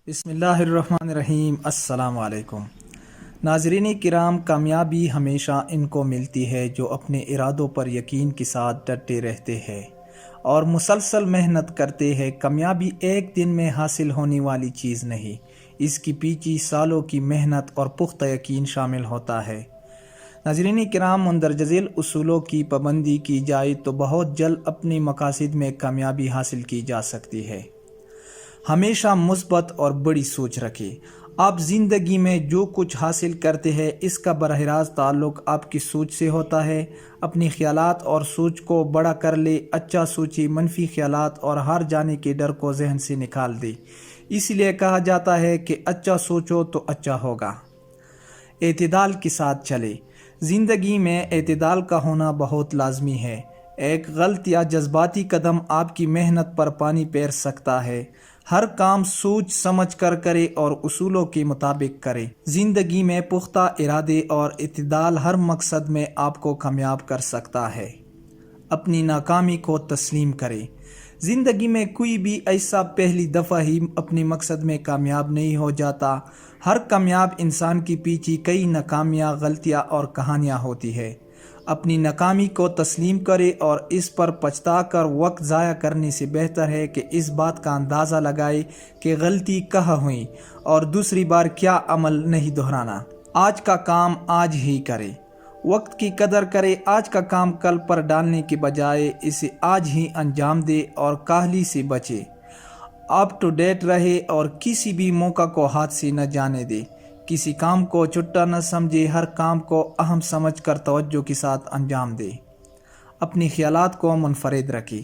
بسم اللہ الرحمن الرحیم۔ السلام علیکم ناظرین کرام، کامیابی ہمیشہ ان کو ملتی ہے جو اپنے ارادوں پر یقین کے ساتھ ڈٹے رہتے ہیں اور مسلسل محنت کرتے ہیں۔ کامیابی ایک دن میں حاصل ہونے والی چیز نہیں، اس کی پیچھے سالوں کی محنت اور پختہ یقین شامل ہوتا ہے۔ ناظرین کرام، مندرجہ ذیل اصولوں کی پابندی کی جائے تو بہت جلد اپنے مقاصد میں کامیابی حاصل کی جا سکتی ہے۔ ہمیشہ مثبت اور بڑی سوچ رکھیں۔ آپ زندگی میں جو کچھ حاصل کرتے ہیں اس کا براہ راست تعلق آپ کی سوچ سے ہوتا ہے۔ اپنی خیالات اور سوچ کو بڑا کر لے، اچھا سوچیں، منفی خیالات اور ہار جانے کے ڈر کو ذہن سے نکال دے۔ اس لیے کہا جاتا ہے کہ اچھا سوچو تو اچھا ہوگا۔ اعتدال کے ساتھ چلے۔ زندگی میں اعتدال کا ہونا بہت لازمی ہے۔ ایک غلط یا جذباتی قدم آپ کی محنت پر پانی پھیر سکتا ہے۔ ہر کام سوچ سمجھ کر کرے اور اصولوں کے مطابق کرے۔ زندگی میں پختہ ارادے اور اعتدال ہر مقصد میں آپ کو کامیاب کر سکتا ہے۔ اپنی ناکامی کو تسلیم کرے۔ زندگی میں کوئی بھی ایسا پہلی دفعہ ہی اپنے مقصد میں کامیاب نہیں ہو جاتا۔ ہر کامیاب انسان کے پیچھے کئی ناکامیاں، غلطیاں اور کہانیاں ہوتی ہے۔ اپنی ناکامی کو تسلیم کرے اور اس پر پچھتا کر وقت ضائع کرنے سے بہتر ہے کہ اس بات کا اندازہ لگائے کہ غلطی کہاں ہوئی اور دوسری بار کیا عمل نہیں دہرانا۔ آج کا کام آج ہی کرے۔ وقت کی قدر کرے۔ آج کا کام کل پر ڈالنے کے بجائے اسے آج ہی انجام دے اور کاہلی سے بچے۔ اپ ٹو ڈیٹ رہے اور کسی بھی موقع کو ہاتھ سے نہ جانے دے۔ کسی کام کو چھوٹا نہ سمجھے، ہر کام کو اہم سمجھ کر توجہ کے ساتھ انجام دے۔ اپنی خیالات کو منفرد رکھے۔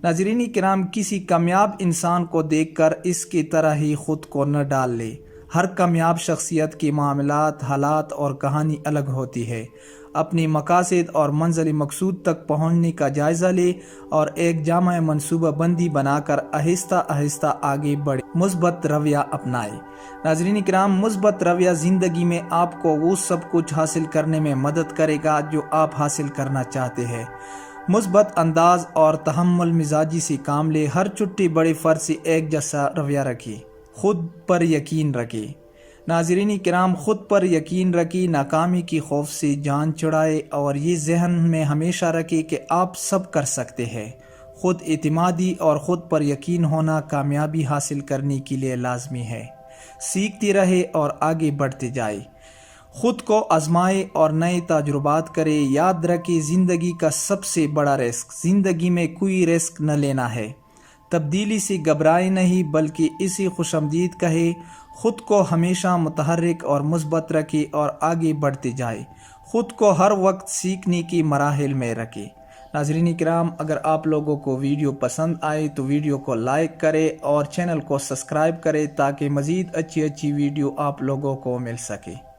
ناظرین کرام، کسی کامیاب انسان کو دیکھ کر اس کی طرح ہی خود کو نہ ڈال لے۔ ہر کامیاب شخصیت کے معاملات، حالات اور کہانی الگ ہوتی ہے۔ اپنی مقاصد اور منزل مقصود تک پہنچنے کا جائزہ لے اور ایک جامع منصوبہ بندی بنا کر آہستہ آہستہ آگے بڑھے۔ مثبت رویہ اپنائے۔ ناظرین کرام، مثبت رویہ زندگی میں آپ کو وہ سب کچھ حاصل کرنے میں مدد کرے گا جو آپ حاصل کرنا چاہتے ہیں۔ مثبت انداز اور تحمل مزاجی سے کام لے۔ ہر چھوٹے بڑے فرد سے ایک جیسا رویہ رکھے۔ خود پر یقین رکھے۔ ناظرین کرام، خود پر یقین رکھیں، ناکامی کی خوف سے جان چھڑائے اور یہ ذہن میں ہمیشہ رکھے کہ آپ سب کر سکتے ہیں۔ خود اعتمادی اور خود پر یقین ہونا کامیابی حاصل کرنے کے لیے لازمی ہے۔ سیکھتے رہے اور آگے بڑھتے جائے۔ خود کو آزمائے اور نئے تجربات کرے۔ یاد رکھے، زندگی کا سب سے بڑا رسک زندگی میں کوئی رسک نہ لینا ہے۔ تبدیلی سے گھبرائے نہیں بلکہ اسے خوش آمدید کہے۔ خود کو ہمیشہ متحرک اور مثبت رکھے اور آگے بڑھتے جائے۔ خود کو ہر وقت سیکھنے کی مراحل میں رکھے۔ ناظرین کرام، اگر آپ لوگوں کو ویڈیو پسند آئے تو ویڈیو کو لائک کرے اور چینل کو سبسکرائب کرے تاکہ مزید اچھی ویڈیو آپ لوگوں کو مل سکے۔